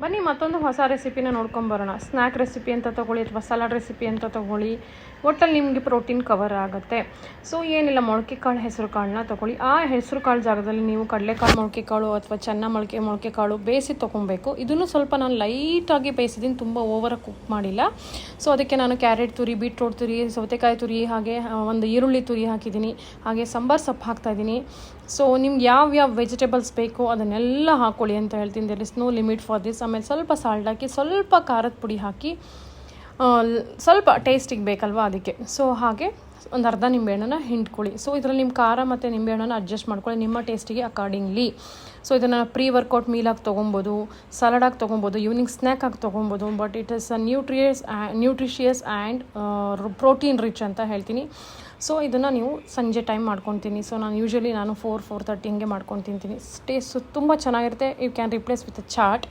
ಬನ್ನಿ ಮತ್ತೊಂದು ಹೊಸ ರೆಸಿಪಿನ ನೋಡ್ಕೊಂಬರೋಣ. ಸ್ನ್ಯಾಕ್ ರೆಸಿಪಿ ಅಂತ ತೊಗೊಳ್ಳಿ ಅಥವಾ ಸಲಾಡ್ ರೆಸಿಪಿ ಅಂತ ತೊಗೊಳ್ಳಿ, ಒಟ್ಟಲ್ಲಿ ನಿಮಗೆ ಪ್ರೋಟೀನ್ ಕವರ್ ಆಗುತ್ತೆ. ಸೊ ಏನಿಲ್ಲ, ಮೊಳಕೆ ಕಾಳು ಹೆಸರು ಕಾಳನ್ನ ತೊಗೊಳ್ಳಿ. ಆ ಹೆಸರು ಕಾಳು ಜಾಗದಲ್ಲಿ ನೀವು ಕಡಲೆಕಾಳು ಮೊಳಕೆ ಕಾಳು ಅಥವಾ ಚೆನ್ನ ಮೊಳಕೆ ಕಾಳು ಬೇಯಿಸಿ ತೊಗೊಬೇಕು. ಇದನ್ನು ಸ್ವಲ್ಪ ನಾನು ಲೈಟಾಗಿ ಬೇಯಿಸಿದ್ದೀನಿ, ತುಂಬ ಓವರಾಗಿ ಕುಕ್ ಮಾಡಿಲ್ಲ. ಸೊ ಅದಕ್ಕೆ ನಾನು ಕ್ಯಾರೆಟ್ ತುರಿ, ಬೀಟ್ರೋಟ್ ತುರಿ, ಸೌತೆಕಾಯಿ ತುರಿ, ಹಾಗೆ ಒಂದು ಈರುಳ್ಳಿ ತುರಿ ಹಾಕಿದ್ದೀನಿ. ಹಾಗೆ ಸಾಂಬಾರು ಸೊಪ್ಪು ಹಾಕ್ತಾಯಿದ್ದೀನಿ. ಸೊ ನಿಮ್ಗೆ ಯಾವ ವೆಜಿಟೇಬಲ್ಸ್ ಬೇಕೋ ಅದನ್ನೆಲ್ಲ ಹಾಕ್ಕೊಳ್ಳಿ ಅಂತ ಹೇಳ್ತೀನಿ. There is no limit for this. ಆಮೇಲೆ ಸ್ವಲ್ಪ ಸಾಲ್ಟ್ ಹಾಕಿ, ಸ್ವಲ್ಪ ಖಾರದ ಪುಡಿ ಹಾಕಿ, ಸ್ವಲ್ಪ ಟೇಸ್ಟಿಗೆ ಬೇಕಲ್ವ ಅದಕ್ಕೆ. ಸೊ ಹಾಗೆ ಒಂದು ಅರ್ಧ ನಿಂಬೆಹಣ್ಣನ್ನು ಹಿಂಡ್ಕೊಳ್ಳಿ. ಸೊ ಇದರಲ್ಲಿ ನಿಮ್ಮ ಖಾರ ಮತ್ತು ನಿಂಬೆಹಣ್ಣನ್ನು ಅಡ್ಜಸ್ಟ್ ಮಾಡ್ಕೊಳ್ಳಿ ನಿಮ್ಮ ಟೇಸ್ಟಿಗೆ ಅಕಾರ್ಡಿಂಗ್ಲಿ. ಸೊ ಇದನ್ನು ಪ್ರೀ ವರ್ಕೌಟ್ ಮೀಲಾಗಿ ತೊಗೊಬೋದು, ಸಲಾಡಾಗಿ ತೊಗೊಬೋದು, ಈವ್ನಿಂಗ್ ಸ್ನ್ಯಾಕ್ ಆಗಿ ತೊಗೊಬೋದು. But it is nutritious and protein rich ಅಂತ ಹೇಳ್ತೀನಿ. ಸೊ ಇದನ್ನು ನೀವು ಸಂಜೆ ಟೈಮ್ ಮಾಡ್ಕೊತೀನಿ. ಸೊ ನಾನು ಯೂಶ್ವಲಿ 4-4:30 ಹಿಂಗೆ ಮಾಡ್ಕೊಂಡು ತಿಂತೀನಿ. ಟೇಸ್ಟ್ ತುಂಬ ಚೆನ್ನಾಗಿರುತ್ತೆ. You can replace with chat.